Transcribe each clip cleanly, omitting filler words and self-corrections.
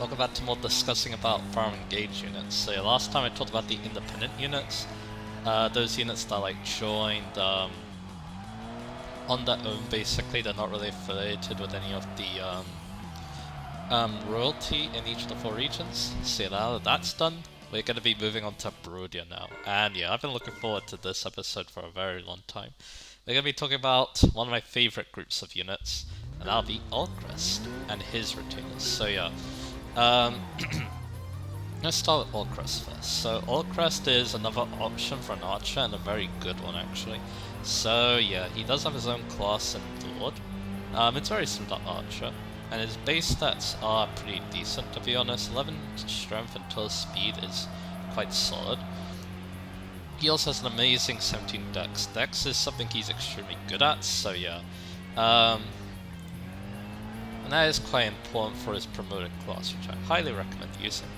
welcome back to more discussing about farm engage units. So last time I talked about the independent units, those units that like joined on their own basically, they're not really affiliated with any of the royalty in each of the four regions. So now that that's done, we're going to be moving on to Brodia now. And yeah, I've been looking forward to this episode for a very long time. We're going to be talking about one of my favorite groups of units, and that'll be Alcryst and his retainers. So yeah, let's start with Alcryst first. So Alcryst is another option for an archer, and a very good one actually. So yeah, he does have his own class and lord. It's very similar to archer, and his base stats are pretty decent to be honest. 11 strength and 12 speed is quite solid. He also has an amazing 17 dex. Dex is something he's extremely good at, so yeah. And that is quite important for his promoted class, which I highly recommend using.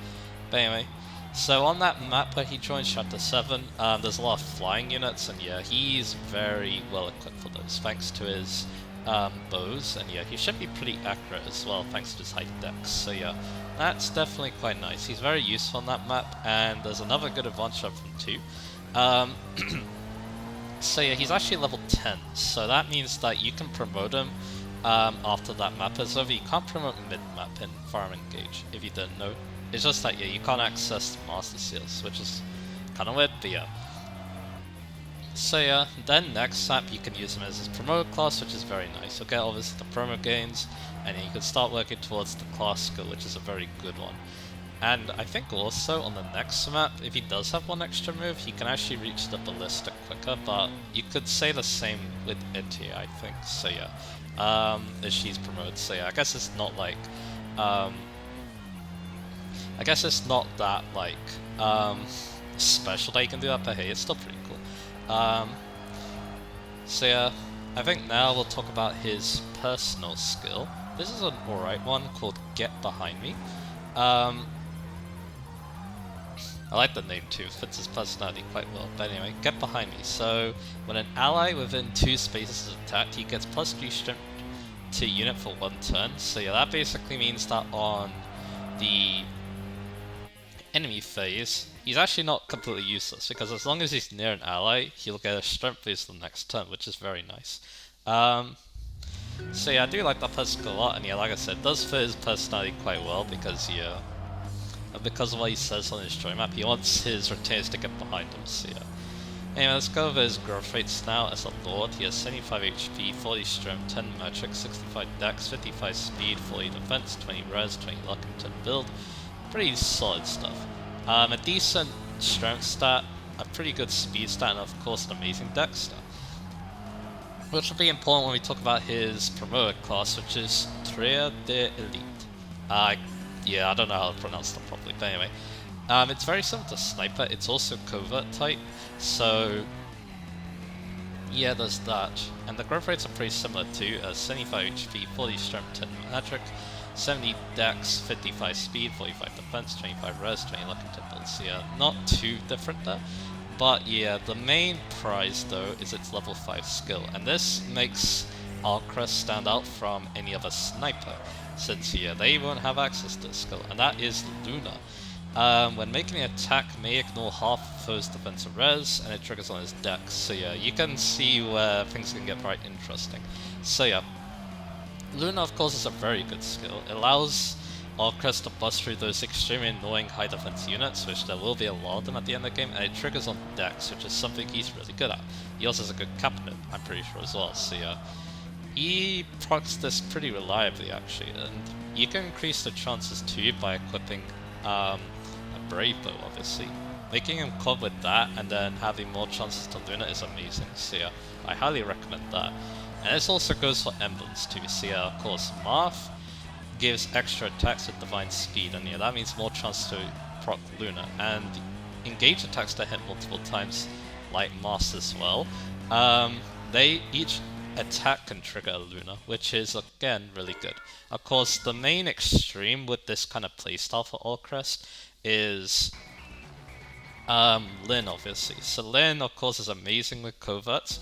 But anyway, so on that map where he joins Chapter 7, there's a lot of flying units, and yeah, he's very well equipped for those, thanks to his bows, and yeah, he should be pretty accurate as well, thanks to his high dex. So yeah, that's definitely quite nice. He's very useful on that map, and there's another good advantage of him too. So yeah, he's actually level 10, so that means that you can promote him after that map is over. You can't promote mid-map in Farm Engage, if you didn't know. It's just that, yeah, you can't access Master Seals, which is kind of weird, but yeah. So yeah, then next up you can use him as his promoted class, which is very nice. You'll get obviously the promo gains, and then you can start working towards the class skill, which is a very good one. And I think also on the next map, if he does have one extra move, he can actually reach the ballista quicker, but you could say the same with Iti, I think. So yeah, as she's promoted. So yeah, I guess it's not like, I guess it's not that like special that you can do that, but hey, it's still pretty cool. So yeah, I think now we'll talk about his personal skill. This is an alright one called Get Behind Me. I like the name too, fits his personality quite well. But anyway, Get Behind Me. So, when an ally within 2 spaces is attacked, he gets +3 strength to unit for 1 turn. So yeah, that basically means that on the enemy phase, he's actually not completely useless, because as long as he's near an ally, he'll get a strength boost the next turn, which is very nice. So yeah, I do like that person a lot, and yeah, like I said, it does fit his personality quite well, because yeah, because of what he says on his joy map, he wants his retainers to get behind him, so yeah. Anyway, let's go over his growth rates now. As a lord, he has 75 HP, 40 strength, 10 magic, 65 dex, 55 speed, 40 defense, 20 res, 20 luck, and 10 build. Pretty solid stuff. A decent strength stat, a pretty good speed stat, and of course an amazing dex stat. Which will be important when we talk about his promoted class, which is Tria de Elite. Yeah, I don't know how to pronounce that properly, but anyway. It's very similar to Sniper, it's also covert type, so yeah, there's that. And the growth rates are pretty similar too, 75 HP, 40 strength, 10 magic, 70 dex, 55 speed, 45 defense, 25 res, 20 luck, and 10 build. So yeah, not too different there. But yeah, the main prize though is its level 5 skill, and this makes Alcryst stand out from any other sniper, since yeah, they won't have access to this skill, and that is Luna. When making an attack, may ignore half foe's defensive res, and it triggers on his dex. So yeah, you can see where things can get quite interesting. So yeah, Luna of course is a very good skill. It allows Alcryst to bust through those extremely annoying high defense units, which there will be a lot of them at the end of the game, and it triggers on dex, which is something he's really good at. He also has a good cabinet, I'm pretty sure as well, so yeah. He procs this pretty reliably actually, and you can increase the chances too by equipping a Brave Bow obviously. Making him club with that and then having more chances to Luna is amazing, so yeah, I highly recommend that. And this also goes for emblems too, so yeah, of course Marth gives extra attacks with divine speed, and yeah, that means more chance to proc Luna, and engage attacks that hit multiple times like Marth as well. They each attack can trigger a Luna, which is again really good. Of course, the main extreme with this kind of playstyle for Alcryst is Lyn obviously. So Lyn of course is amazing with coverts.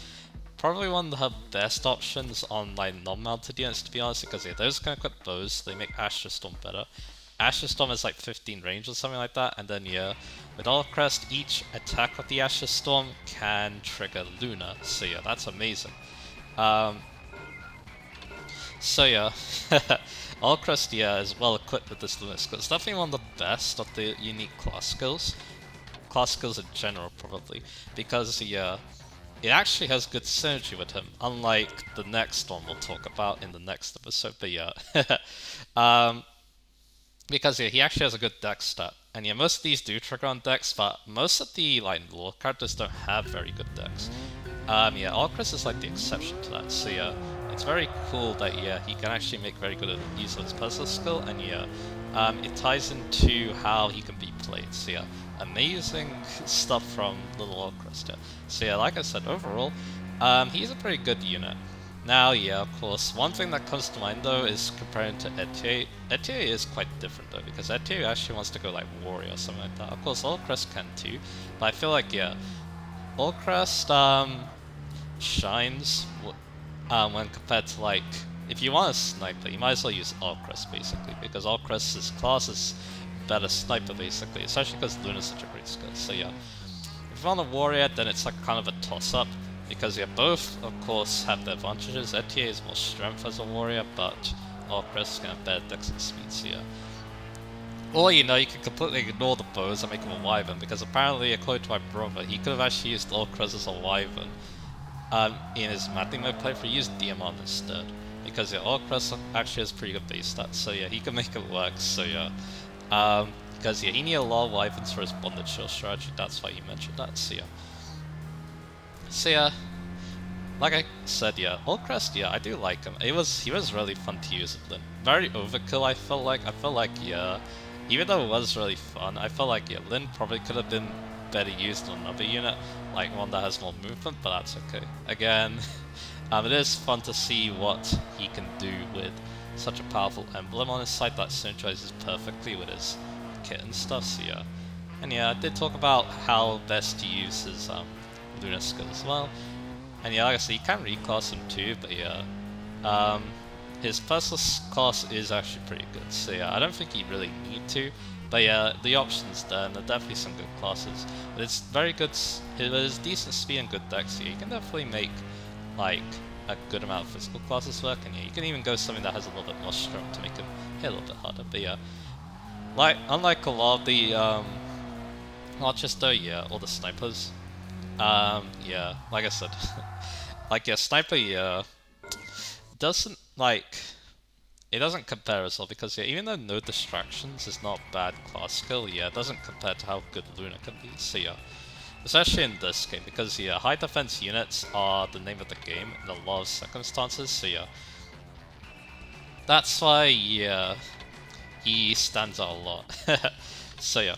Probably one of her best options on like non-mounted units to be honest, because yeah, those can equip bows, they make Astra Storm better. Ashes Storm has like 15 range or something like that, and then yeah, with Alcryst, each attack of the Ashes Storm can trigger Luna. So yeah, that's amazing. So yeah, Alcryst yeah is well equipped with this Luna skill. It's definitely one of the best of the unique class skills. Class skills in general, probably, because yeah, it actually has good synergy with him, unlike the next one we'll talk about in the next episode. But yeah, um, because yeah, he actually has a good dex stat, and yeah, most of these do trigger on dex, but most of the like lore characters don't have very good dex. Yeah, Alcryst is like the exception to that. So yeah, it's very cool that yeah he can actually make very good use of his puzzle skill, and yeah, it ties into how he can be played. So yeah, amazing stuff from little Alcryst. Yeah. So yeah, like I said, overall, he's a pretty good unit. Now, yeah, of course, one thing that comes to mind though is comparing to Etier. Etier is quite different though, because Etier actually wants to go like warrior or something like that. Of course, Alcryst can too, but I feel like yeah, Alcryst shines when compared to like, if you want a sniper, you might as well use Alcryst basically, because Alcryst's class is better sniper basically, especially because Luna's such a great skill. So yeah, if you want a warrior, then it's like kind of a toss-up, because yeah, both of course have their advantages. Etier is more strength as a warrior, but Alcryst can have better dex and speed, so yeah. Or you know, you can completely ignore the bows and make him a wyvern, because apparently, according to my brother, he could have actually used Alcryst as a wyvern. In his mapping mode playthrough, he used Diamond instead, because yeah, Alcryst actually has pretty good base stats, so yeah, he can make it work. So yeah, because yeah, he needed a lot of wyverns for his bonded shield strategy. That's why he mentioned that. So yeah, like I said, yeah, Alcryst, yeah, I do like him. He was really fun to use with Lyn. Very overkill, I felt like. Yeah, even though it was really fun, I felt like yeah, Lyn probably could have been better used on another unit, like one that has more movement, but that's okay. Again, it is fun to see what he can do with such a powerful emblem on his side that synergizes perfectly with his kit and stuff, so yeah. And yeah, I did talk about how best to use his Luna skill as well. And yeah, like I said, you can reclass him too, but yeah, his personal class is actually pretty good, so yeah, I don't think you really need to. But yeah, the options there, and there are definitely some good classes. But it's very good, it is decent speed and good dex, so you can definitely make like a good amount of physical classes work, and yeah, you can even go something that has a little bit more strength to make him hit a little bit harder. But yeah, like unlike a lot of the archers though, yeah, or the snipers, yeah, like I said, like yeah, sniper, yeah, doesn't like, it doesn't compare as well, because yeah, even though no distractions is not a bad class skill, yeah, it doesn't compare to how good Luna can be. So yeah, especially in this game, because yeah, high defense units are the name of the game in a lot of circumstances. So yeah, that's why yeah, he stands out a lot. So yeah,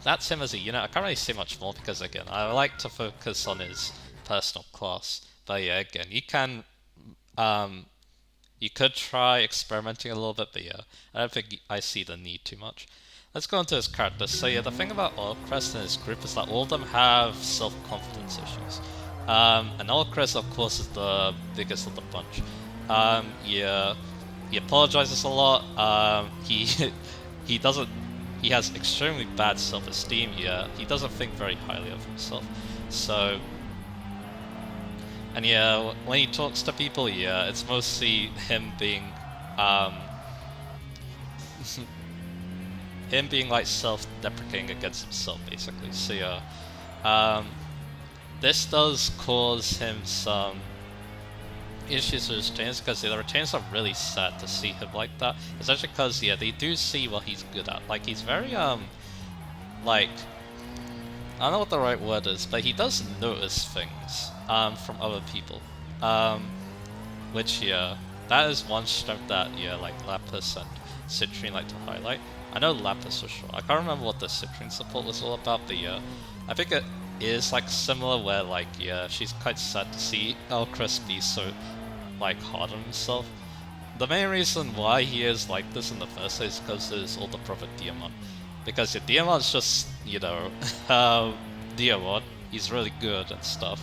that's him as a unit. I can't really say much more because again, I like to focus on his personal class. But yeah, again, you can you could try experimenting a little bit, but yeah, I don't think I see the need too much. Let's go into his characters. So yeah, the thing about Alcryst and his group is that all of them have self-confidence issues. And Alcryst, of course, is the biggest of the bunch. Yeah, he apologizes a lot. He doesn't. He has extremely bad self-esteem. Yeah, he doesn't think very highly of himself. So, and yeah, when he talks to people, yeah, it's mostly him being, him being like self-deprecating against himself, basically. So yeah, this does cause him some issues with his retainers, because the retainers are really sad to see him like that. Especially because yeah, they do see what he's good at. Like he's very like, I don't know what the right word is, but he does notice things from other people. Which yeah, that is one strength that yeah, like Lapis and Citrine like to highlight. I know Lapis for sure. I can't remember what the Citrine support was all about, but yeah, I think it is like similar where like yeah, she's quite sad to see Alcryst be so like hard on himself. The main reason why he is like this in the first place is because there's all the Prophet Diamond. Because yeah, Diamond's just, you know, Diamond, he's really good and stuff.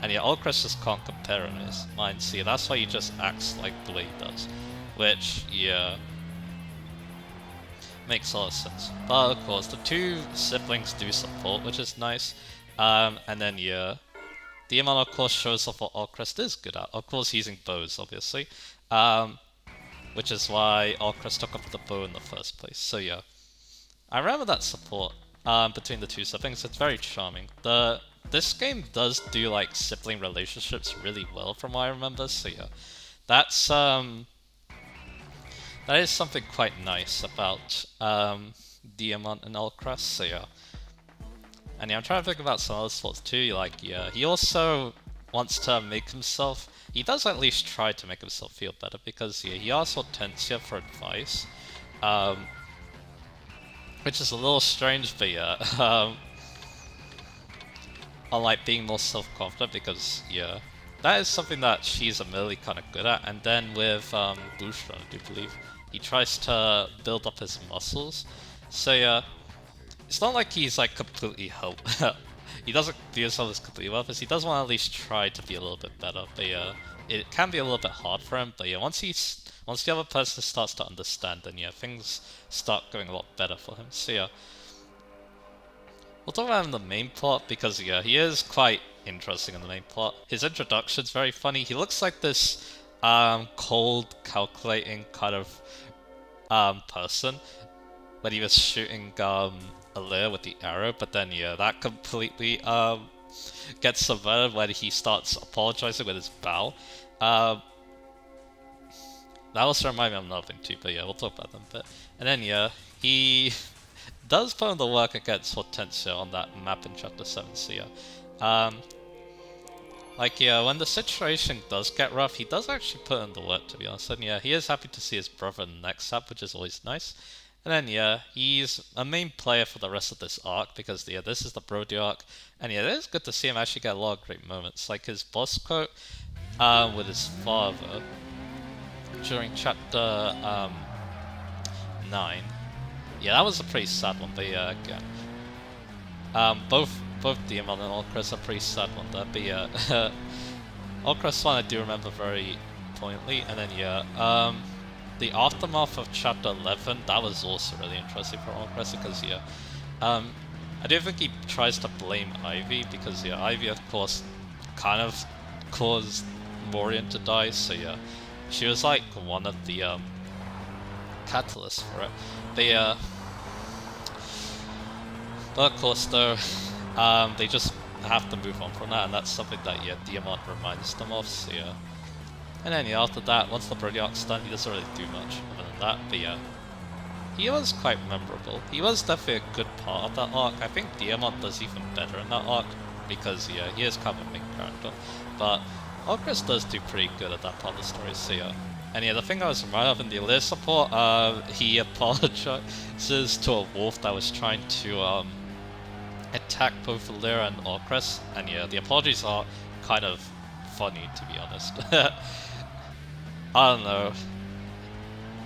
And yeah, Alcryst just can't compare in his mind. See, that's why he just acts like the way he does. Which, yeah, makes a lot of sense. But of course, the two siblings do support, which is nice. And then yeah, Diamond of course shows off what Alcryst is good at. Of course, using bows, obviously. Which is why Alcryst took up the bow in the first place. So yeah, I remember that support between the two siblings. It's very charming. This game does do like sibling relationships really well, from what I remember. So yeah, that's that is something quite nice about Diamond and Alcryst. So yeah, and yeah, I'm trying to think about some other sports too. Like yeah, he also wants to make himself. He does at least try to make himself feel better because yeah, he asks Hortensia for advice. Which is a little strange, but yeah, on like being more self-confident because yeah, that is something that she's admittedly kind of good at. And then with Bushra, I do believe, he tries to build up his muscles. So yeah, it's not like he's like completely help. He doesn't view himself as completely worthless. He does want to at least try to be a little bit better, but yeah, it can be a little bit hard for him. But yeah, once the other person starts to understand, then yeah, things start going a lot better for him. So yeah, we'll talk about him in the main plot because yeah, he is quite interesting in the main plot. His introduction's very funny. He looks like this cold, calculating kind of person when he was shooting Alir with the arrow, but then yeah, that completely gets subverted when he starts apologizing with his bow. That also reminds me of another thing too, but yeah, we'll talk about them a bit. And then yeah, he does put in the work against Hortensia on that map in Chapter 7, so yeah. Like yeah, when the situation does get rough, he does actually put in the work, to be honest. And yeah, he is happy to see his brother in the next map, which is always nice. And then yeah, he's a main player for the rest of this arc because yeah, this is the Brody arc. And yeah, it is good to see him actually get a lot of great moments. Like his boss quote with his father during chapter 9. Yeah, that was a pretty sad one, but yeah, again. Both Diamond and Alcryst are pretty sad one there, but yeah. Alcryst one I do remember very poignantly, and then yeah, the aftermath of chapter 11, that was also really interesting for Alcryst because yeah, I do think he tries to blame Ivy because yeah, Ivy of course kind of caused Morian to die, so yeah, she was like one of the catalysts for it. But yeah, but of course though, they just have to move on from that, and that's something that yeah, Diamond reminds them of, so yeah. And then yeah, after that, once the Brody arc's done, he doesn't really do much other than that, but yeah. He was quite memorable. He was definitely a good part of that arc. I think Diamond does even better in that arc, because yeah, he is kind of a main character. But Alcryst does do pretty good at that part of the story, so yeah. And yeah, the thing I was reminded of in the Alir support, he apologizes to a wolf that was trying to attack both Alir and Alcryst, and yeah, the apologies are kind of funny, to be honest. I don't know.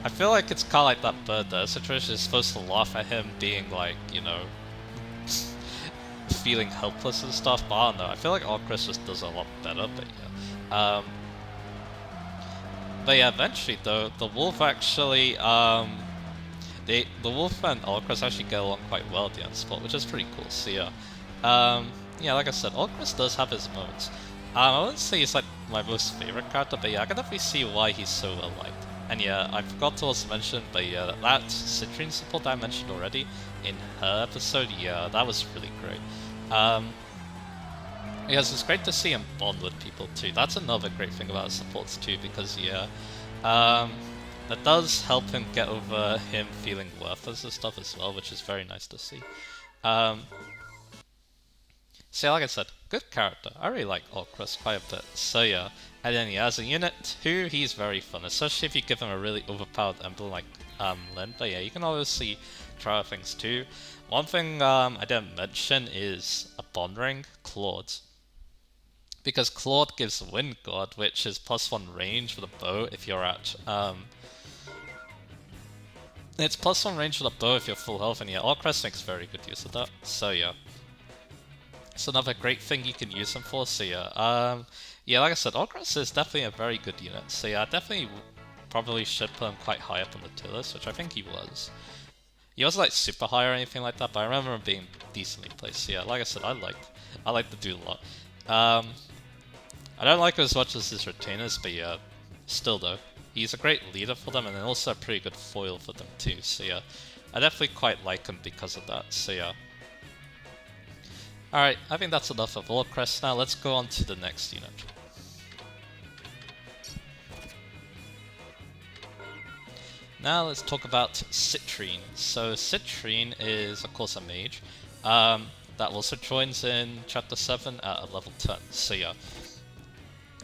I feel like it's kind of like that bird there. Situation is supposed to laugh at him being like, you know, feeling helpless and stuff, but I don't know. I feel like Alcryst just does a lot better, but yeah. But yeah, eventually though, the wolf actually, the wolf and Alcryst actually get along quite well at the end spot, which is pretty cool. So yeah, yeah, like I said, Alcryst does have his moments. I wouldn't say he's like my most favorite character, but yeah, I can definitely see why he's so well liked. And yeah, I forgot to also mention, but yeah, that Citrine support that I mentioned already in her episode, yeah, that was really great. Yes, it's great to see him bond with people too. That's another great thing about supports too, because yeah, that does help him get over him feeling worthless and stuff as well, which is very nice to see. So yeah, like I said, good character. I really like Alcryst quite a bit. So yeah, and then yeah, as a unit too, he's very fun, especially if you give him a really overpowered emblem like Lyn. But yeah, you can obviously try other things too. One thing I didn't mention is a bond ring, Claude. Because Claude gives Wind Guard, which is +1 range for the bow if you're at it's +1 range for the bow if you're full health, and yeah, Alcryst makes very good use of that. So yeah, it's another great thing you can use him for. So yeah, yeah, like I said, Alcryst is definitely a very good unit. So yeah, I definitely probably should put him quite high up on the tier list, which I think he was. He wasn't like super high or anything like that, but I remember him being decently placed. So yeah, like I said, I like the dude a lot. I don't like him as much as his retainers, but yeah, still though, he's a great leader for them and then also a pretty good foil for them too. So yeah, I definitely quite like him because of that. So yeah. Alright, I think that's enough of Alcryst now. Let's go on to the next unit. Now let's talk about Citrine. So Citrine is of course a mage that also joins in Chapter 7 at a level 10. So yeah,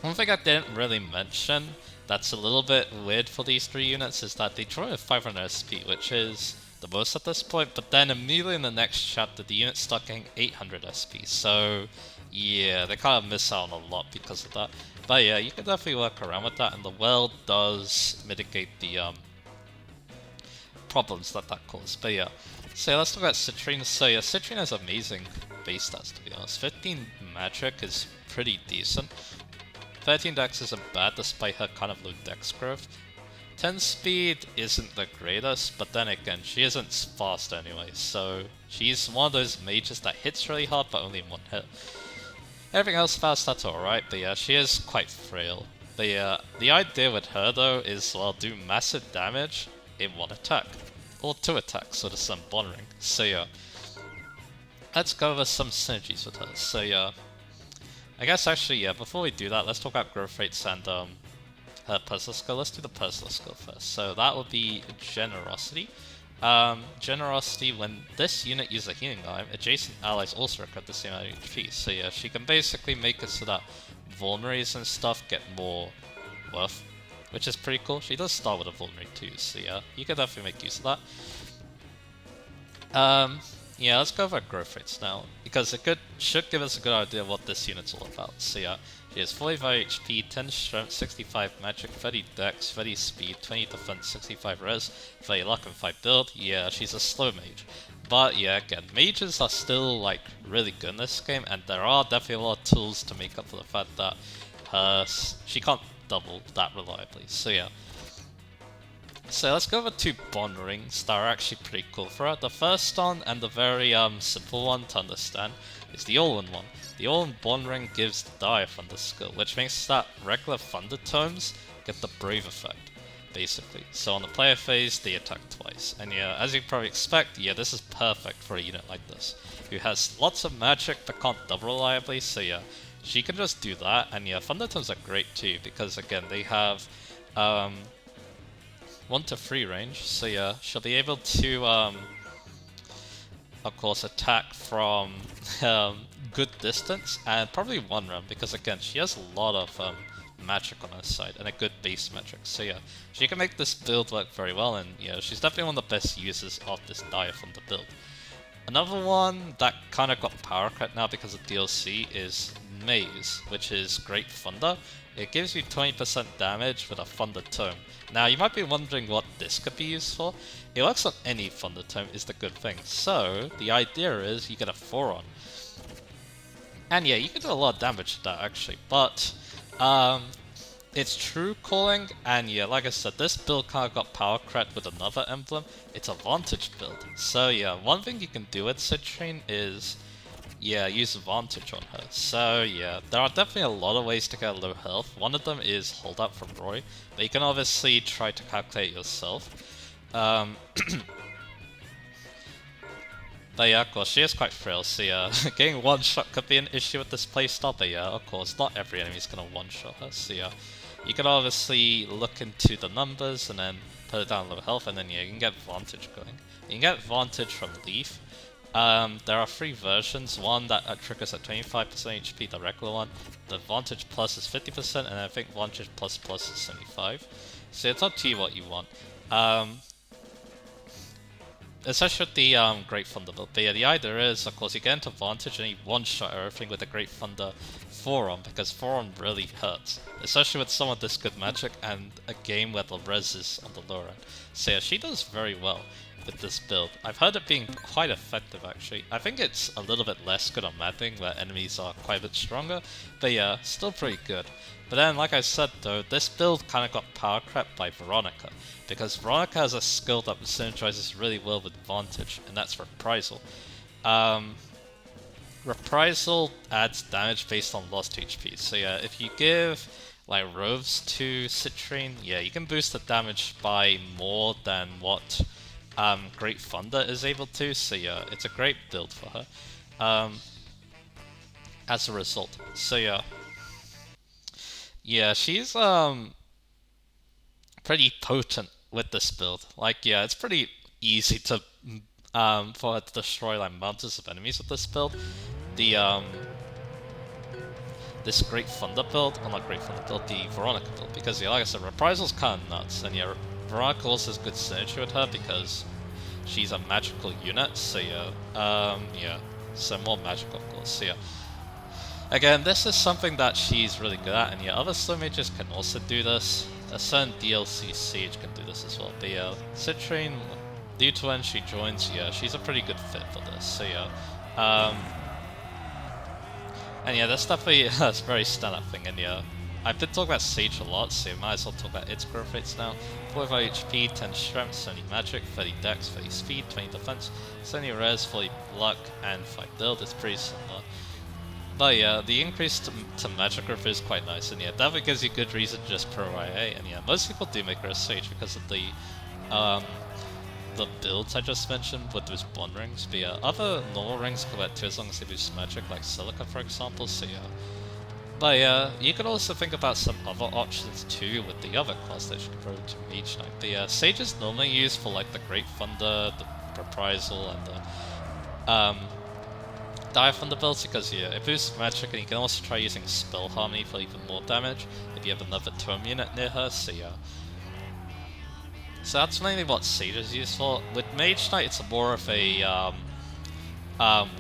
one thing I didn't really mention that's a little bit weird for these three units is that they join with 500 SP, which is the most at this point, but then immediately in the next chapter the units start getting 800 SP, so yeah, they kind of miss out on a lot because of that. But yeah, you can definitely work around with that, and the well does mitigate the problems that causes. But yeah, so let's talk about Citrine. So yeah, Citrine has amazing base stats to be honest. 15 magic is pretty decent. 13 dex isn't bad despite her kind of low dex growth. 10 speed isn't the greatest, but then again, she isn't fast anyway, so she's one of those mages that hits really hard but only in one hit. Everything else fast, that's alright, but yeah, she is quite frail. But yeah, the idea with her though is, well, do massive damage in one attack. Or two attacks with a Sun Bond Ring. So yeah, let's go over some synergies with her. So yeah, I guess actually, yeah, before we do that, let's talk about growth rates and her personal skill. Let's do the personal skill first. So that would be Generosity. Generosity, when this unit uses a healing item, adjacent allies also record the same amount of HP. So yeah, she can basically make it so that vulneraries and stuff get more worth, which is pretty cool. She does start with a vulnerary too, so yeah, you can definitely make use of that. Yeah, let's go over growth rates now, because it should give us a good idea of what this unit's all about. So yeah, she has 45 HP, 10 strength, 65 magic, 30 dex, 30 speed, 20 defense, 65 res, 30 luck and 5 build. Yeah, she's a slow mage. But yeah, again, mages are still like really good in this game, and there are definitely a lot of tools to make up for the fact that she can't double that reliably. So yeah. So let's go over two bond rings that are actually pretty cool for her. The first one, and the very simple one to understand, is the all-in one. The all-in bond ring gives the Dire Thunder skill, which makes that regular Thunder tomes get the Brave effect, basically. So on the player phase, they attack twice. And yeah, as you probably expect, yeah, this is perfect for a unit like this, who has lots of magic but can't double reliably, so yeah, she can just do that. And yeah, Thunder tomes are great too, because again, they have 1 to 3 range, so yeah, she'll be able to, of course, attack from good distance, and probably one run, because again, she has a lot of magic on her side, and a good base metric, so yeah, she can make this build work very well, and yeah, she's definitely one of the best users of this Dire Thunder build. Another one that kind of got power cut now because of DLC is Maze, which is Great Thunder. It gives you 20% damage with a Thunder Tome. Now you might be wondering what this could be used for. It works on any Thunder Tome is the good thing. So the idea is you get a 4-on. And yeah, you can do a lot of damage to that actually, but it's true calling, and yeah, like I said, this build kind of got power cred with another emblem. It's a Vantage build. So yeah, one thing you can do with Citrine is, yeah, use Vantage on her. So yeah, there are definitely a lot of ways to get low health. One of them is hold up from Roy, but you can obviously try to calculate yourself. But yeah, of course, she is quite frail, so yeah, getting one-shot could be an issue with this playstyle, but yeah, of course, not every enemy is going to one-shot her, so yeah. You can obviously look into the numbers and then put it down low health, and then yeah, you can get Vantage going. You can get Vantage from Leaf. There are 3 versions, one that triggers at 25% HP, the regular one. The Vantage Plus is 50%, and I think Vantage Plus Plus is 75%. So it's up to you what you want. Especially with the Great Thunder build. But yeah, the idea is, of course, you get into Vantage and you one-shot everything with the Great Thunder 4-on, because 4-on really hurts. Especially with some of this good magic and a game where the res is on the lower end. So yeah, she does very well. with this build. I've heard it being quite effective actually. I think it's a little bit less good on mapping where enemies are quite a bit stronger, but yeah, still pretty good. But then, like I said though, this build kind of got power crept by Veronica, because Veronica has a skill that synergizes really well with Vantage, and that's Reprisal. Reprisal adds damage based on lost HP, so yeah, if you give like Roves to Citrine, yeah, you can boost the damage by more than what Great Thunder is able to, so yeah, it's a great build for her as a result. So yeah. Yeah, she's pretty potent with this build. Like, yeah, it's pretty easy to for her to destroy like mountains of enemies with this build. The this Great Thunder build, or not Great Thunder build, the Veronica build, because yeah, like I said, Reprisal's kind of nuts, and yeah, Veronica also has good synergy with her because she's a magical unit. So yeah, yeah, so more magical of course. So yeah. Again, this is something that she's really good at, and yeah, other slow mages can also do this. A certain DLC Sage can do this as well. But yeah, Citrine, due to when she joins, yeah, she's a pretty good fit for this. So yeah, and yeah, that's definitely a very standout thing. And yeah, I've been talking about Sage a lot, so might as well talk about its growth rates now. 45 HP, 10 strength, 70 magic, 30 dex, 30 speed, 20 defense, 70 res, 40 luck, and 5 build. It's pretty similar. But yeah, the increase to magic growth is quite nice, and yeah, definitely gives you good reason to just pro IA. And yeah, most people do make her a Sage because of the builds I just mentioned with those bond rings. But yeah, other normal rings convert to as long as they boost magic, like Silica for example. So yeah. But yeah, you could also think about some other options too with the other class that you can grow to Mage Knight. But yeah, Sage is normally used for like the Great Thunder, the Reprisal, and the Dire Thunder builds because yeah, it boosts magic, and you can also try using Spell Harmony for even more damage if you have another Tome unit near her. So yeah. So that's mainly what Sage is used for. With Mage Knight, it's more of a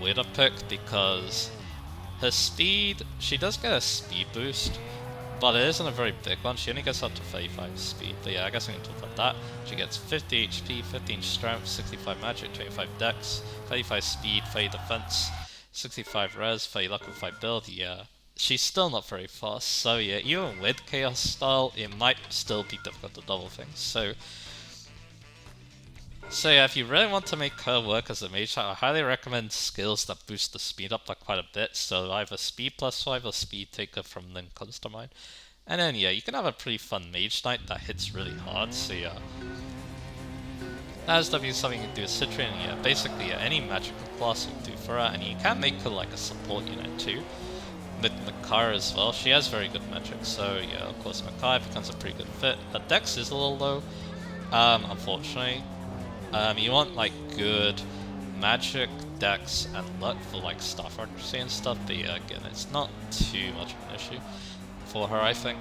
weirder pick because her speed, she does get a speed boost, but it isn't a very big one. She only gets up to 35 speed. But yeah, I guess I can talk about that. She gets 50 HP, 15 strength, 65 magic, 25 dex, 35 speed, 30 defense, 65 res, 30 luck and 5 build. Yeah, she's still not very fast. So yeah, even with Chaos Style, it might still be difficult to double things. So yeah, if you really want to make her work as a mage, I highly recommend skills that boost the speed up by quite a bit. So either speed plus 5 or speed taker from Link comes to mind. And then yeah, you can have a pretty fun Mage Knight that hits really hard. So yeah, that has definitely something to do with Citrine. And yeah, basically yeah, any magical class will do for her, and you can make her like a support unit too. With Makara as well, she has very good magic. So yeah, of course Makara becomes a pretty good fit. Her dex is a little low, unfortunately. You want like good magic, dex, and luck for like staff accuracy and stuff, but yeah, again, it's not too much of an issue for her, I think.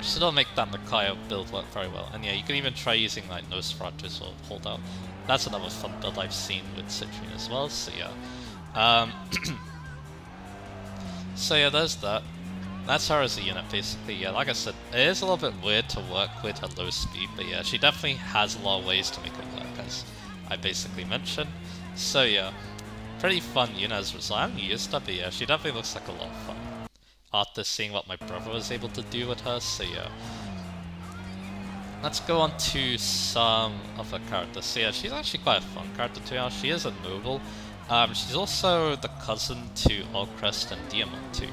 So that'll make that Makayo build work very well. And yeah, you can even try using like Nosferatus or Holdout. That's another fun build I've seen with Citrine as well, so yeah. So yeah, there's that. That's her as a unit, basically. Yeah, like I said, it is a little bit weird to work with at low speed, but yeah, she definitely has a lot of ways to make it work, as I basically mentioned. So yeah, pretty fun unit as a result. I haven't used her, but yeah, she definitely looks like a lot of fun after seeing what my brother was able to do with her, so yeah. Let's go on to some of her characters. So yeah, she's actually quite a fun character to be honest. She is a noble. She's also the cousin to Alcryst and Diamond too.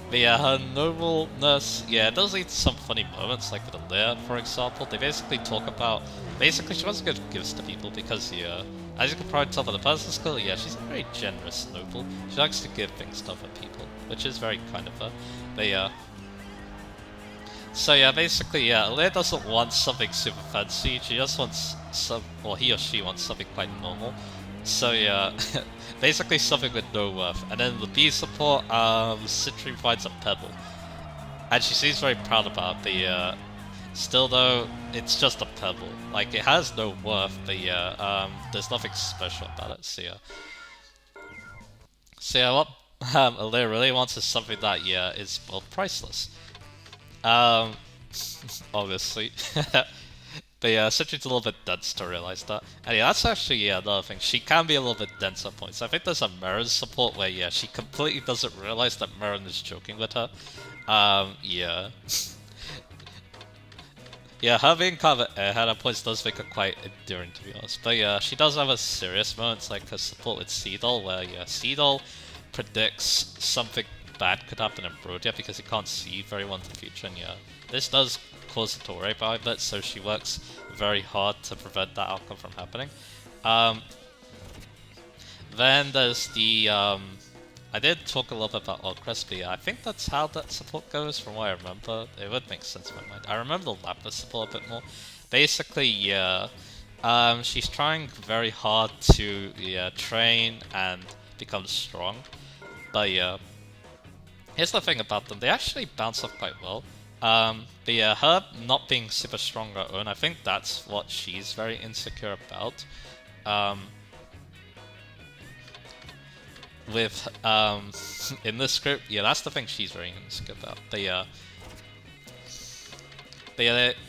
But yeah, her nobleness, yeah, it does lead to some funny moments, like with Alea, for example. They basically talk about, basically she wants to give gifts to people because, yeah, as you can probably tell by the person skill, yeah, she's a very generous noble. She likes to give things to other people, which is very kind of her. But yeah. So yeah, basically, yeah, Alea doesn't want something super fancy, she just wants some, or he or she wants something quite normal. So yeah, basically something with no worth. And then the B support, Citrine finds a pebble. And she seems very proud about it, but yeah, still though, it's just a pebble. Like, it has no worth, but yeah, there's nothing special about it, so yeah. So yeah, what Alea really wants is something that, yeah, is, well, priceless. Obviously. But But yeah, Citrine's a little bit dense to realize that. And yeah, that's actually, yeah, another thing. She can be a little bit dense at points. I think there's a Mirren's support where, yeah, she completely doesn't realize that Mirren is joking with her. Yeah. Yeah, her being kind of an airhead at points does make her quite endearing, to be honest. But yeah, she does have a serious moments, like her support with Seedol, where, yeah, Seedol predicts something bad could happen in Brodia because he can't see very well into the future, and yeah, this does cause her to worry about it, so she works very hard to prevent that outcome from happening. Then there's the, I did talk a little bit about Alcryst, but yeah, I think that's how that support goes from what I remember. It would make sense in my mind. I remember the Lapis support a bit more. Basically, yeah, she's trying very hard to, yeah, train and become strong. But yeah, here's the thing about them, they actually bounce off quite well. But yeah, her not being super strong on her own, I think that's what she's very insecure about. With in this script, yeah, that's the thing she's very insecure about. They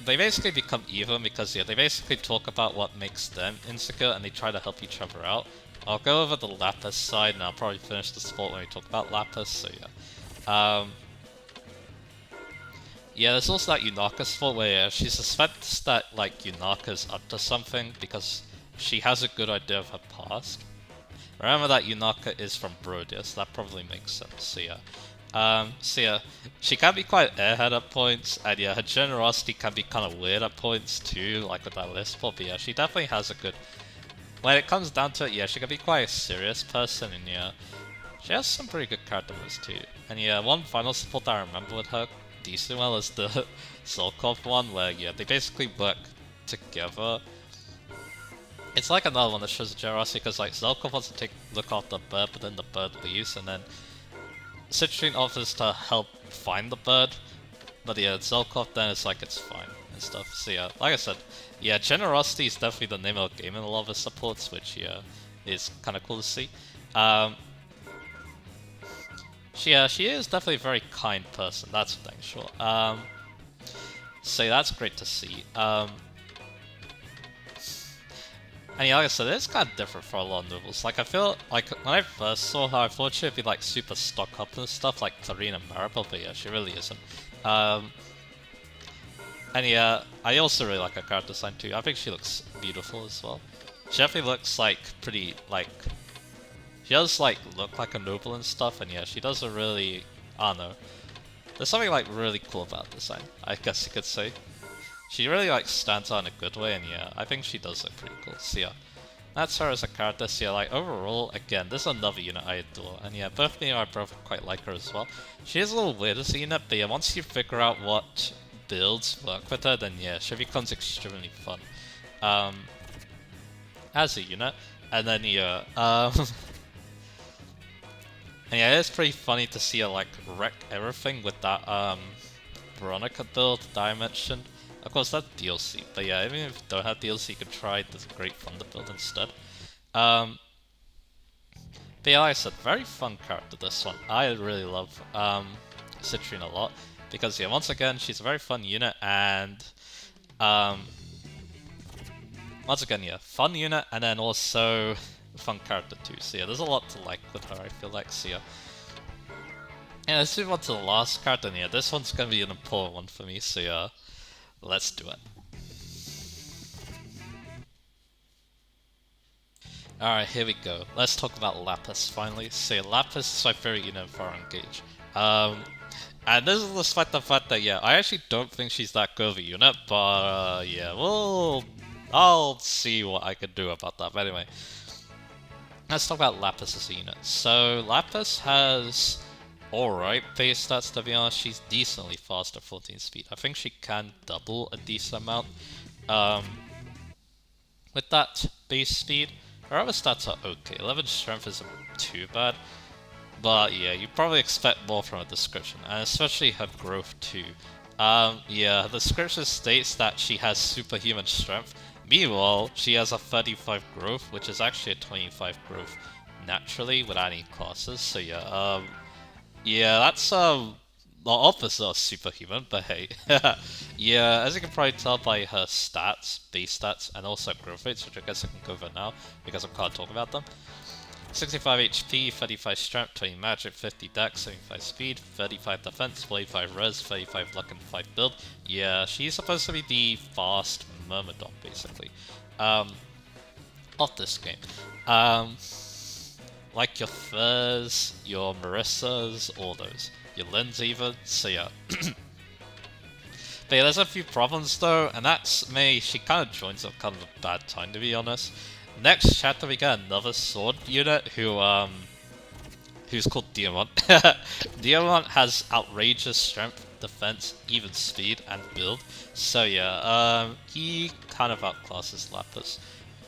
basically become even because yeah, they basically talk about what makes them insecure and they try to help each other out. I'll go over the Lapis side and I'll probably finish the sport when we talk about Lapis. So yeah, yeah, there's also that Yunaka sport where yeah, she suspects that like Yunaka's up to something because she has a good idea of her past. Remember that Yunaka is from Brodia, so that probably makes sense. So yeah, she can be quite airhead at points, and yeah, her generosity can be kind of weird at points too, like with that list spot, but yeah, she definitely has a good... When it comes down to it, yeah, she can be quite a serious person, and yeah, she has some pretty good character moves too. And yeah, one final support that I remember with her decent well is the Zolkov one, where yeah, they basically work together. It's like another one that shows generosity because like Zelkov wants to look after the bird, but then the bird leaves, and then Citrine offers to help find the bird, but yeah, Zelkov then is like it's fine and stuff. So yeah, like I said, yeah, generosity is definitely the name of the game in a lot of his supports, which yeah, is kind of cool to see. She is definitely a very kind person. That's for dang sure. So that's great to see. And yeah, like I said, it's kind of different for a lot of novels. Like, I feel like when I first saw her, I thought she'd be like super stock up and stuff, like Clarina Maribel, but yeah, she really isn't. And yeah, I also really like her character design too. I think she looks beautiful as well. She definitely looks like pretty, like, she does like look like a noble and stuff, and yeah, she does a really, I don't know. There's something like really cool about the design, I guess you could say. She really like stands out in a good way, and yeah, I think she does look pretty cool. So yeah, that's her as a character. So yeah, like overall, again, this is another unit I adore, and yeah, both me and my brother quite like her as well. She is a little weird as a unit, but yeah, once you figure out what builds work with her, then yeah, she becomes extremely fun as a unit. And then yeah, and yeah, it's pretty funny to see her like wreck everything with that Veronica build that I mentioned. Of course, that's DLC, but yeah, even if you don't have DLC, you could try this great Thunder build instead. But yeah, like I said, very fun character, this one. I really love Citrine a lot, because yeah, once again, she's a very fun unit, and once again, yeah, fun unit, and then also fun character too. So yeah, there's a lot to like with her, I feel like. So yeah, let's move on to the last character, and yeah, this one's gonna be an important one for me, so yeah. Let's do it. Alright, here we go. Let's talk about Lapis finally. So Lapis is my favorite unit for Engage. And this is despite the fact that, yeah, I actually don't think she's that good of a unit, but yeah, well, I'll see what I can do about that. But anyway, let's talk about Lapis as a unit. So Lapis has alright base stats, to be honest. She's decently fast at 14 speed. I think she can double a decent amount. With that base speed, her other stats are okay. 11 strength isn't too bad. But yeah, you probably expect more from her description, and especially her growth too. Yeah, the description states that she has superhuman strength. Meanwhile, she has a 35 growth, which is actually a 25 growth naturally without any classes. So yeah, yeah, that's the opposite of superhuman, but hey. Yeah, as you can probably tell by her stats, base stats, and also growth rates, which I guess I can go over now, because I can't talk about them. 65 HP, 35 strength, 20 magic, 50 dex, 75 speed, 35 defense, 45 res, 35 luck, and 5 build. Yeah, she's supposed to be the fast Myrmidon, basically, of this game. Like your Furs, your Marissas, all those. Your Lyns even, so yeah. But yeah, there's a few problems though, and that's me. She kind of joins at kind of a bad time, to be honest. Next chapter we get another sword unit who's called Diamant. Diamant has outrageous strength, defense, even speed, and build. So yeah, he kind of outclasses Lapis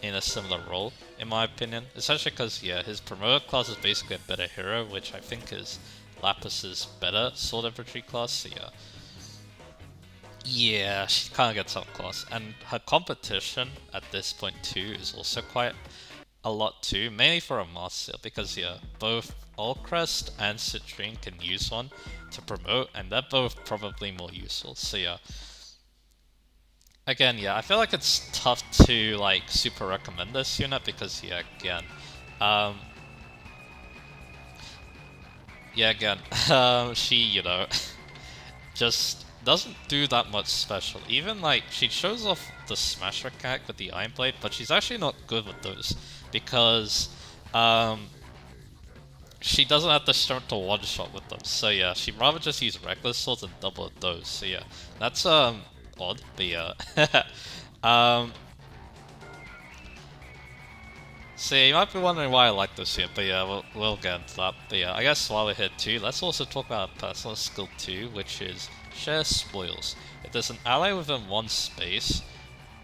in a similar role, in my opinion. Especially because, yeah, his promoted class is basically a better hero, which I think is Lapis's better sword infantry class, so yeah. Yeah, she kind of gets outclassed, and her competition at this point too is also quite a lot too, mainly for a master, because yeah, both Alcryst and Citrine can use one to promote, and they're both probably more useful, so yeah. Again, yeah, I feel like it's tough to like super recommend this unit because yeah, again, she, you know, just doesn't do that much special. Even like she shows off the smash mechanic with the Iron Blade, but she's actually not good with those because she doesn't have the strength to one shot with them. So yeah, she'd rather just use reckless swords and double those. So yeah, that's odd, but yeah. So yeah, you might be wondering why I like this unit, but yeah, we'll get into that. But yeah, I guess while we're here too, let's also talk about personal skill 2, which is Share Spoils. If there's an ally within one space,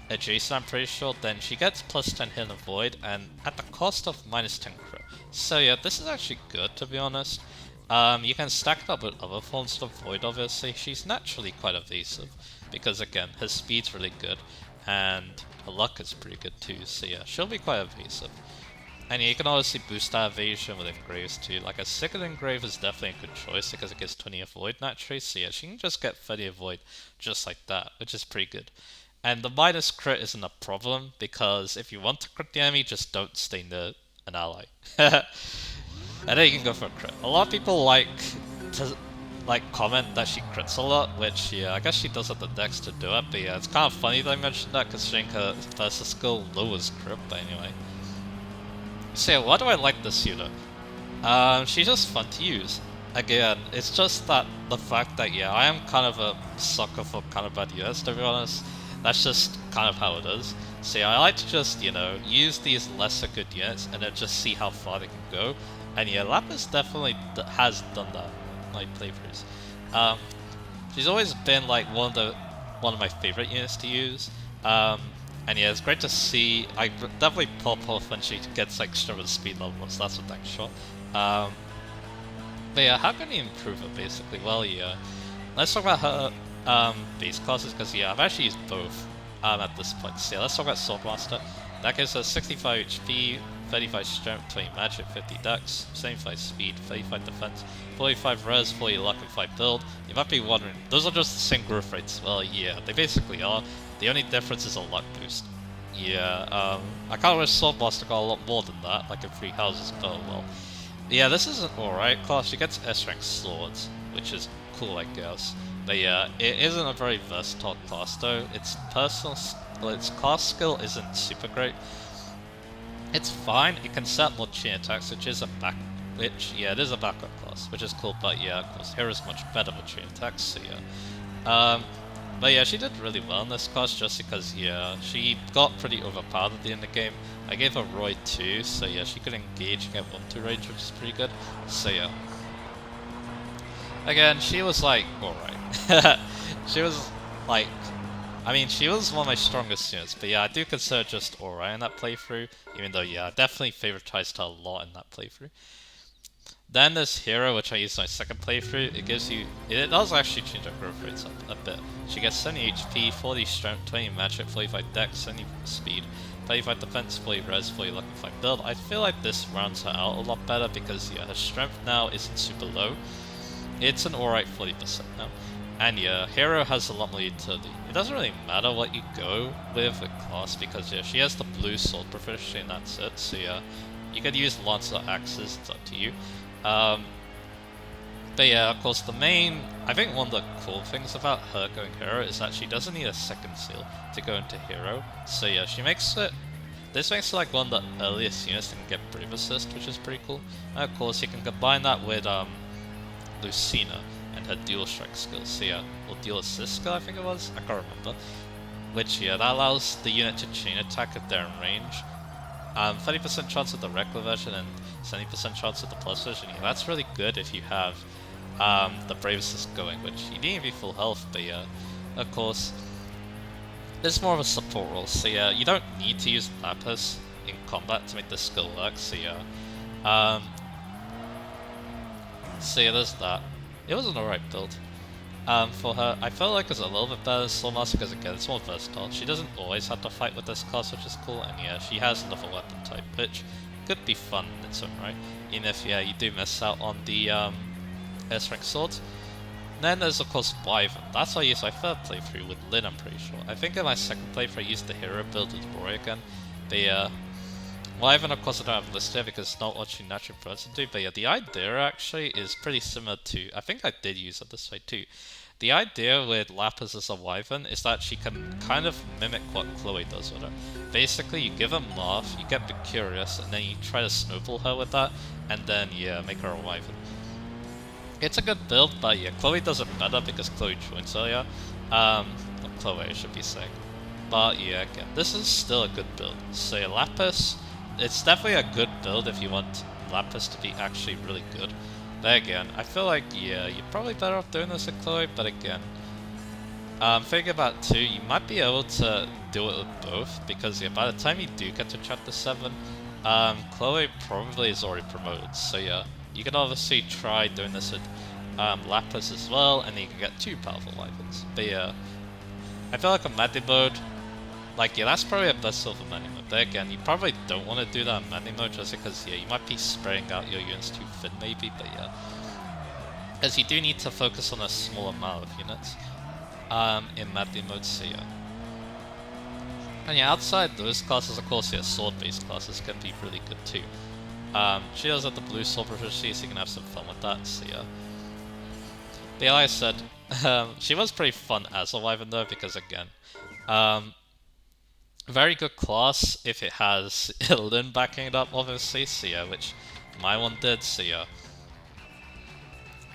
adjacent I'm pretty sure, then she gets plus 10 hit and avoid, and at the cost of minus 10 crit. So yeah, this is actually good, to be honest. You can stack it up with other forms of avoid, obviously. She's naturally quite evasive, because again, her speed's really good, and her luck is pretty good too, so yeah, she'll be quite evasive. And yeah, you can obviously boost that evasion with engraves too. Like a second engrave is definitely a good choice because it gives 20 avoid naturally, so yeah, she can just get 30 avoid just like that, which is pretty good. And the minus crit isn't a problem because if you want to crit the enemy, just don't stay near an ally. And then you can go for a crit. A lot of people like to comment that she crits a lot, which yeah, I guess she does have the dex to do it, but yeah, it's kind of funny that I mentioned that considering her versus skill lowers crit, but anyway. So yeah, why do I like this unit? She's just fun to use. Again, it's just that the fact that yeah, I am kind of a sucker for kind of bad units, to be honest. That's just kind of how it is. So yeah, I like to just, you know, use these lesser good units and then just see how far they can go. And yeah, Lapis definitely has done that in my playthroughs. She's always been like one of my favorite units to use. And yeah, it's great to see. I definitely pop off when she gets like stronger speed levels. That's what that shot. But yeah, how can you improve it basically? Well, yeah, let's talk about her base classes because yeah, I've actually used both at this point. So yeah, let's talk about Swordmaster. That gives her 65 HP, 35 strength, 20 magic, 50 dex, 75 speed, 35 defense, 45 res, 40 luck, and 5 build. You might be wondering, those are just the same growth rates. Well, yeah, they basically are. The only difference is a luck boost. Yeah, I kind of wish Swordmaster got a lot more than that, like in 3 houses, but well. Yeah, this is an alright class. She gets S-rank swords, which is cool, I guess. But yeah, it isn't a very versatile class though. Its class skill isn't super great. It's fine. It can set more chain attacks, which is a it is a backup class, which is cool. But yeah, of course, Hero's much better with chain attacks. So yeah. But yeah, she did really well in this class just because, yeah, she got pretty overpowered at the end of the game. I gave her Roy 2, so yeah, she could engage and get 1-2 range, which is pretty good. So yeah. Again, she was like, alright. She was like, I mean, she was one of my strongest units, but yeah, I do consider just alright in that playthrough, even though, yeah, I definitely favoritized her a lot in that playthrough. Then this hero, which I used in my second playthrough, it does actually change her growth rates up a bit. She gets 70 HP, 40 strength, 20 magic, 45 dex, 70 speed, 35 defense, 40 res, 40 luck, and 5 build. I feel like this rounds her out a lot better because yeah, her strength now isn't super low. it's an alright 40% now. And yeah, Hero has a lot more utility. It doesn't really matter what you go with class because yeah, she has the blue sword proficiency and that's it. So yeah, you could use Lance or Axes, it's up to you. But yeah, of course, I think one of the cool things about her going Hero is that she doesn't need a second seal to go into Hero. So yeah, this makes it like one of the earliest units that can get Brave Assist, which is pretty cool. And of course, you can combine that with Lucina and her Dual Strike skills. So yeah, or Dual Assist skill, I think it was? I can't remember. Which yeah, that allows the unit to chain attack if they're in range. 30% chance of the regular version and 70% chance of the plus version. Yeah, that's really good if you have the Brave Assist going, which you need to be full health, but yeah, of course, it's more of a support role, so yeah, you don't need to use Lapis in combat to make this skill work, so yeah. So yeah, there's that. It was an alright build. For her, I felt like it was a little bit better than Soulmaster because again, it's more versatile. She doesn't always have to fight with this class, which is cool, and yeah, she has another weapon type, which could be fun in its own right, even if yeah, you do miss out on the S-rank swords. Then there's of course Wyvern. That's what I used my third playthrough with Lyn, I'm pretty sure. I think in my second playthrough I used the hero build with Roy again. The Wyvern of course I don't have listed here because it's not what she naturally prefers to do, but yeah, the idea actually is pretty similar to, I think I did use it this way too. The idea with Lapis as a Wyvern is that she can kind of mimic what Chloe does with her. Basically, you give her Marth, you get a bit curious, and then you try to snowball her with that, and then yeah, make her a Wyvern. It's a good build, but yeah, Chloe does it better because Chloe joins earlier. Chloe, I should be saying. But yeah, again, this is still a good build. So yeah, Lapis, it's definitely a good build if you want Lapis to be actually really good. But again, I feel like, yeah, you're probably better off doing this with Chloe, but again, thinking about it too, you might be able to do it with both, because yeah, by the time you do get to Chapter 7, Chloe probably is already promoted, so yeah, you can obviously try doing this with Lapis as well, and then you can get 2 powerful Wyverns. But yeah, I feel like a Madi mode, like yeah, that's probably a best silver Madi mode. But again, you probably don't want to do that in Madi mode just because yeah, you might be spreading out your units too thin maybe, but yeah. Because you do need to focus on a small amount of units in Madi mode, so yeah. And yeah, outside those classes, of course, yeah, sword-based classes can be really good too. She does have the blue sword proficiency, so you can have some fun with that, so yeah. But yeah, like I said, she was pretty fun as a Wyvern though, because again, very good class if it has Lyn backing it up, obviously, so yeah, which my one did, so yeah.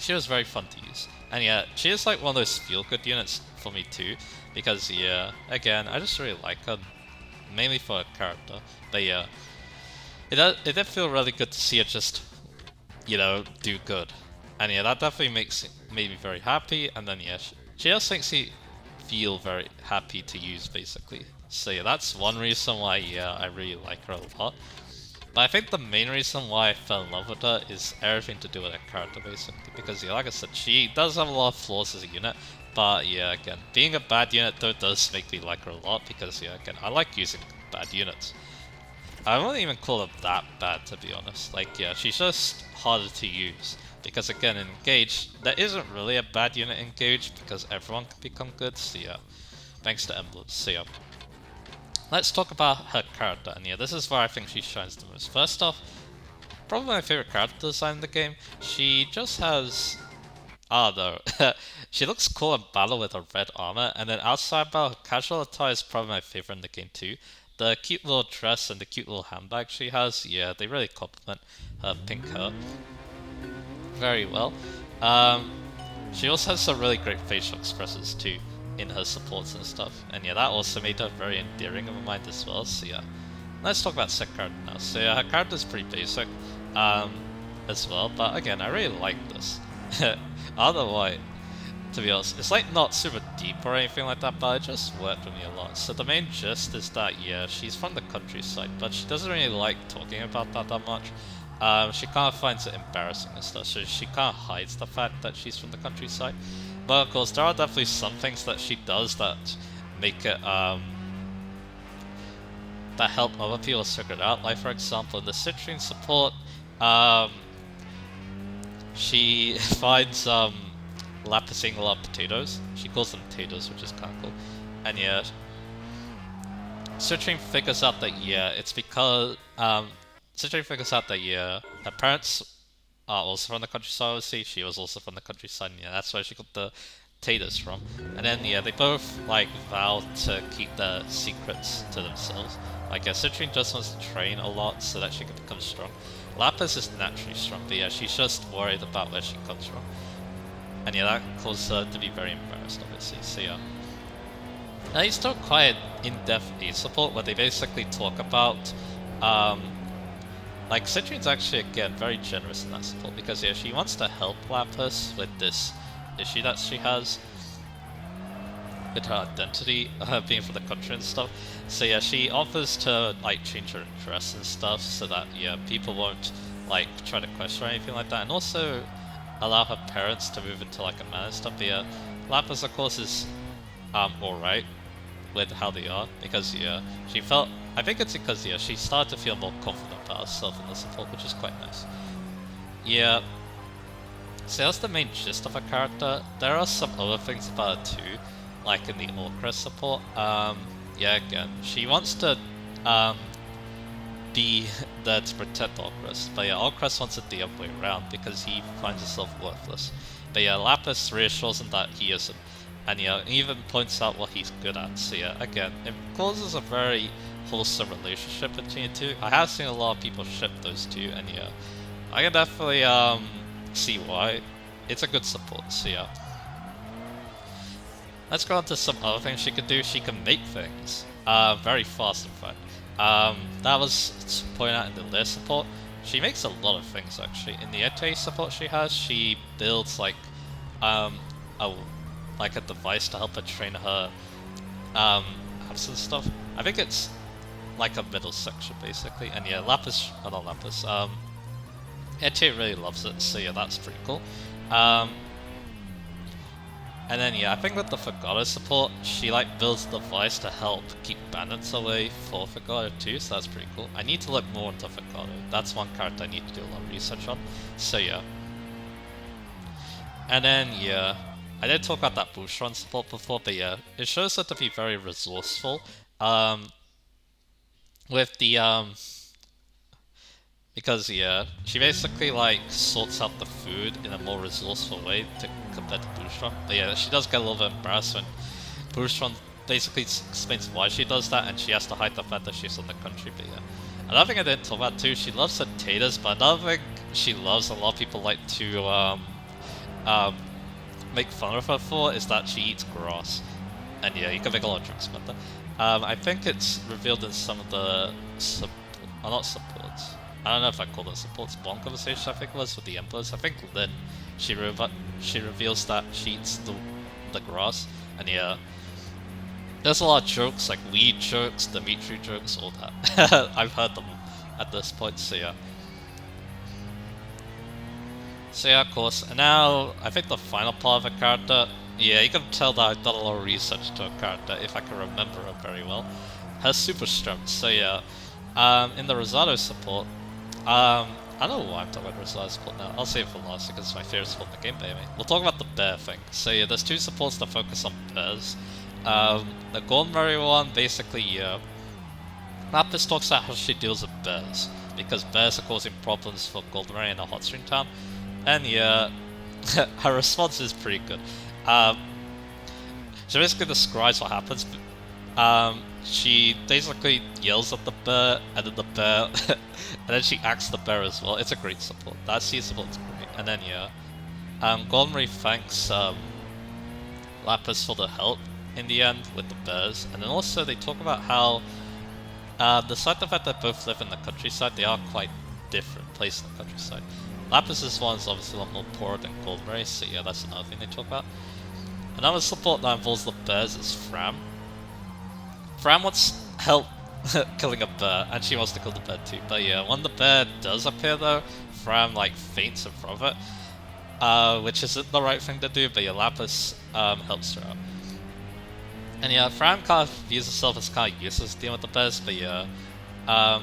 She was very fun to use. And yeah, she is like one of those feel-good units for me too, because yeah, again, I just really like her, mainly for her character, but yeah. It did feel really good to see her just, you know, do good. And yeah, that definitely made me very happy, and then yeah, she just makes me feel very happy to use, basically. So yeah, that's one reason why, yeah, I really like her a lot. But I think the main reason why I fell in love with her is everything to do with her character, basically. Because yeah, like I said, she does have a lot of flaws as a unit, but yeah, again, being a bad unit though does make me like her a lot, because yeah, again, I like using bad units. I wouldn't even call her that bad, to be honest. Like, yeah, she's just harder to use. Because again, in Engage, there isn't really a bad unit in Engage, because everyone can become good, so yeah. Thanks to emblems, so yeah. Let's talk about her character, and yeah, this is where I think she shines the most. First off, probably my favorite character design in the game. She just has... she looks cool in battle with her red armor, and then outside battle, her casual attire is probably my favorite in the game too. The cute little dress and the cute little handbag she has, yeah, they really complement her pink hair very well. She also has some really great facial expressions too in her supports and stuff, and yeah, that also made her very endearing in my mind as well, so yeah. Let's talk about set character now. So yeah, her character is pretty basic as well, but again, I really like this. Otherwise, to be honest, it's like not super deep or anything like that, but it just worked with me a lot. So the main gist is that, yeah, she's from the countryside, but she doesn't really like talking about that much. She kind of finds it embarrassing and stuff, so she kind of hides the fact that she's from the countryside. But of course, there are definitely some things that she does that make it, that help other people figure it out. Like for example, in the citrine support, she finds Lapis eating a lot of potatoes. She calls them potatoes, which is kind of cool. And yeah, Citrine figures out that it's because Citrine figures out that her parents are also from the countryside. Obviously, she was also from the countryside. And, that's where she got the potatoes from. And then they both like vow to keep their secrets to themselves. Like Citrine just wants to train a lot so that she can become strong. Lapis is naturally strong, but she's just worried about where she comes from. And that causes her to be very embarrassed, obviously. So now you still quite in-depth need support where they basically talk about like Citrine's actually again very generous in that support because she wants to help Lapis with this issue that she has with her identity, being from the country and stuff. So she offers to like change her dress and stuff so that people won't like try to question her or anything like that, and also allow her parents to move into like a man and stuff. But Lapis of course is alright with how they are because she felt, I think it's because she started to feel more confident about herself in the support, which is quite nice. So that's the main gist of her character. There are some other things about her too, like in the Alcryst support. Again, she wants to be there to protect Alcryst, but Alcryst wants it the other way around because he finds himself worthless. But Lapis reassures him that he isn't, and even points out what he's good at. So again, it causes a very wholesome relationship between the two. I have seen a lot of people ship those two, and I can definitely see why. It's a good support. So let's go on to some other things she can do. She can make things very fast, in fact. That was pointed out in the Lear support. She makes a lot of things actually. In the Ete support she has, she builds like a device to help her train her apps and stuff. I think it's like a middle section basically. And Lapis, not Lapis. Ete really loves it, so that's pretty cool. And then I think with the Forgotten support, she like builds a device to help keep bandits away for Forgotten too, so that's pretty cool. I need to look more into Forgotten. That's one character I need to do a lot of research on. So and then I did talk about that boost run support before, but it shows her to be very resourceful. With the because she basically like sorts out the food in a more resourceful way compared to Boost Run. But she does get a little bit embarrassed when Boost Run basically explains why she does that, and she has to hide the fact that she's in the country. But another thing I didn't talk about too, she loves potatoes, but another thing she loves, a lot of people like to make fun of her for, is that she eats grass. And you can make a lot of jokes about that. I think it's revealed in some of the not supports. I don't know if I call it supports. One conversation I think it was with the Emperors. I think then she reveals that she eats the grass, and there's a lot of jokes like weed jokes, Dimitri jokes, all that. I've heard them at this point. So of course. And now I think the final part of her character. You can tell that I've done a lot of research to her character if I can remember her very well. Her super strength. So in the Rosado support. I don't know why I'm talking about Rosado support now. I'll save it for last because it's my favorite support in the game, but anyway. We'll talk about the bear thing. So there's two supports that focus on bears. The Goldenberry one, basically, Lapis talks about how she deals with bears, because bears are causing problems for Goldenberry in a hot spring town. And her response is pretty good. She basically describes what happens. She basically yells at the bear, and then the bear, and then she acts the bear as well. It's a great support. That sea support is great. And then Goldenberry thanks Lapis for the help in the end with the bears. And then also they talk about how, despite the fact that both live in the countryside, they are quite different places in the countryside. Lapis' one is obviously a lot more poor than Goldenberry, so that's another thing they talk about. Another support that involves the bears is Fram. Fram wants help killing a bear, and she wants to kill the bear too. But when the bear does appear though, Fram like faints in front of it, which isn't the right thing to do, but Lapis helps her out. And Fram kind of views herself as kind of useless dealing with the bears, but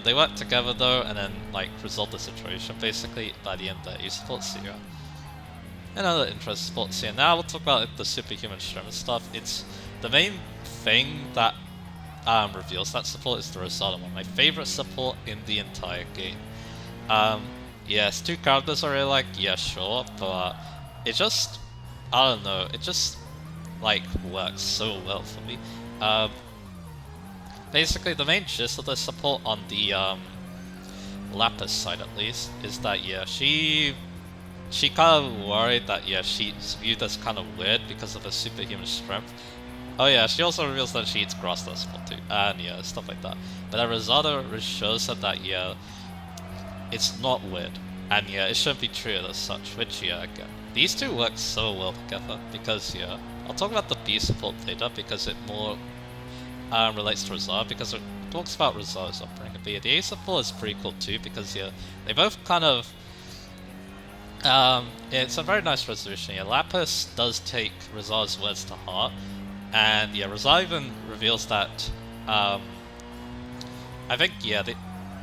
they work together though, and then like resolve the situation basically by the end that you support Sierra. Another interesting sports here. Now we'll talk about like, the superhuman strength stuff. It's the main thing that reveals that support is the Rosada one. My favorite support in the entire game. Yes, two characters I really like, yeah, sure, but it just, I don't know, it just like works so well for me. Basically, the main gist of the support on the Lapis side, at least, is that yeah, she kind of worried that yeah, she's viewed as kind of weird because of her superhuman strength. Oh yeah, she also reveals that she eats grass as well too, and yeah, stuff like that. But Arizona shows her that yeah, it's not weird, and yeah, it shouldn't be treated as such. Which yeah, again, these two work so well together because yeah, I'll talk about the B support later because it more relates to Rizal because it talks about Rizal's upbringing. But yeah, the A support is pretty cool too because yeah, they both kind of it's a very nice resolution. Yeah, Lapis does take Rizal's words to heart, and yeah, Rizal even reveals that I think yeah,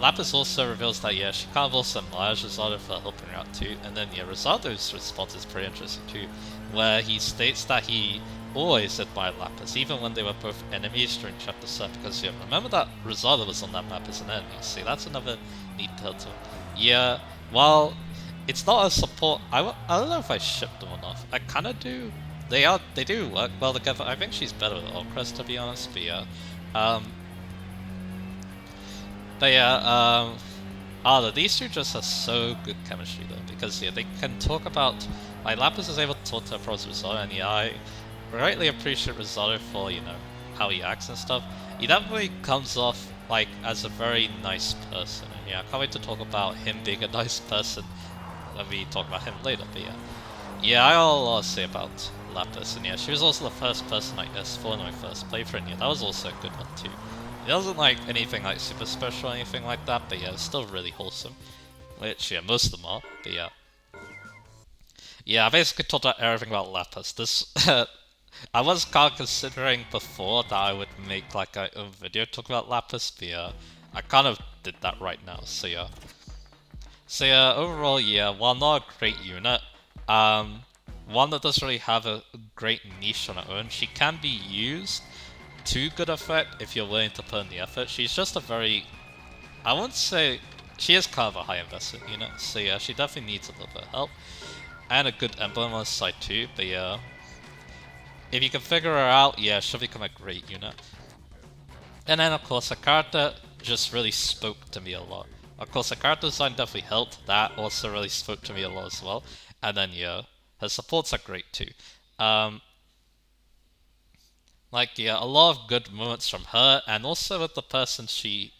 Lapis also reveals that yeah, she kind of also admires Rizal for helping her out too, and then yeah, Rizal's response is pretty interesting too, where he states that he always admired Lapis, even when they were both enemies during Chapter 7, because yeah, remember that Rizal was on that map as an enemy, see, that's another neat detail to it. Yeah, while it's not a support, I don't know if I ship them or not, I kinda do, they do work well together. I think she's better with Alcryst to be honest, but yeah, these two just have so good chemistry though, because yeah, they can talk about, like Lapis is able to talk to approach Rizal, and yeah, I greatly appreciate Rizal for, you know, how he acts and stuff. He definitely comes off like as a very nice person, and yeah, I can't wait to talk about him being a nice person when we talk about him later, but yeah. Yeah, I got a lot to say about Lapis, and yeah, she was also the first person I S4 in my first playthrough, and yeah, that was also a good one too. It wasn't like anything like super special or anything like that, but yeah, it's still really wholesome. Which, yeah, most of them are, but yeah. Yeah, I basically talked about everything about Lapis. This, I was kind of considering before that I would make like a video talk about Lapis, but yeah, I kind of did that right now, so yeah. So yeah, overall, yeah, while not a great unit, one that doesn't really have a great niche on her own, she can be used to good effect if you're willing to put in the effort. She's just a very, I wouldn't say, she is kind of a high investment unit, so yeah, she definitely needs a little bit of help. And a good emblem on the side too, but yeah, if you can figure her out, yeah, she'll become a great unit. And then of course, her character just really spoke to me a lot. Of course, her character design definitely helped, that also really spoke to me a lot as well. And then yeah, her supports are great too. Like, yeah, a lot of good moments from her, and also with the person she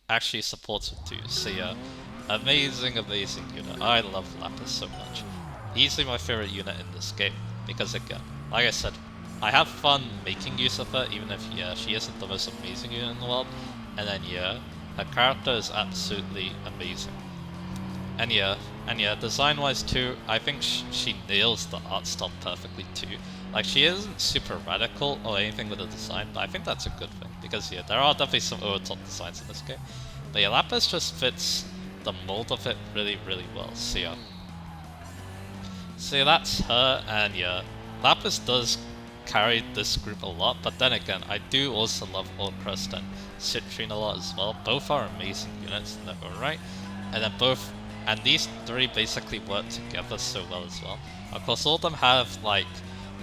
actually supports with too. So yeah, amazing, amazing unit. I love Lapis so much. Easily my favorite unit in this game, because again, like I said, I have fun making use of her, even if, yeah, she isn't the most amazing unit in the world. And then, yeah, her character is absolutely amazing. And yeah, design-wise too, I think she nails the art style perfectly too. Like, she isn't super radical or anything with the design, but I think that's a good thing, because yeah, there are definitely some over-top designs in this game. But yeah, Lapis just fits the mold of it really, really well, so yeah. So yeah, that's her, and yeah, Lapis does carry this group a lot, but then again, I do also love Alcryst and Citrine a lot as well. Both are amazing units in their own right, and then these three basically work together so well as well. Of course, all of them have like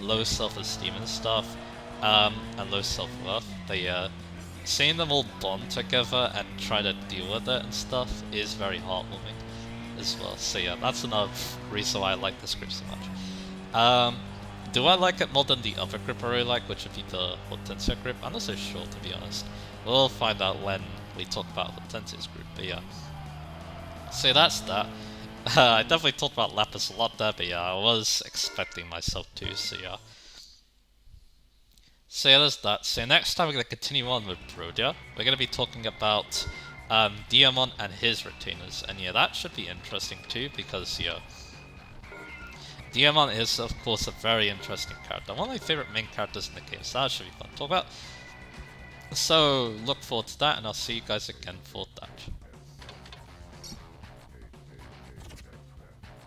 low self-esteem and stuff, and low self-worth, but yeah, seeing them all bond together and try to deal with it and stuff is very heartwarming as well. So yeah, that's another reason why I like this group so much. Do I like it more than the other group I really like, which would be the Hortensia group? I'm not so sure, to be honest. We'll find out when we talk about Hortensia's group, but yeah. So that's that. I definitely talked about Lapis a lot there, but yeah, I was expecting myself to, so yeah. So yeah, there's that. So next time we're going to continue on with Brodia. We're going to be talking about Diamond and his retainers, and yeah, that should be interesting too, because yeah, Diamond is of course a very interesting character, one of my favorite main characters in the game, so that should be fun to talk about. So look forward to that, and I'll see you guys again for that.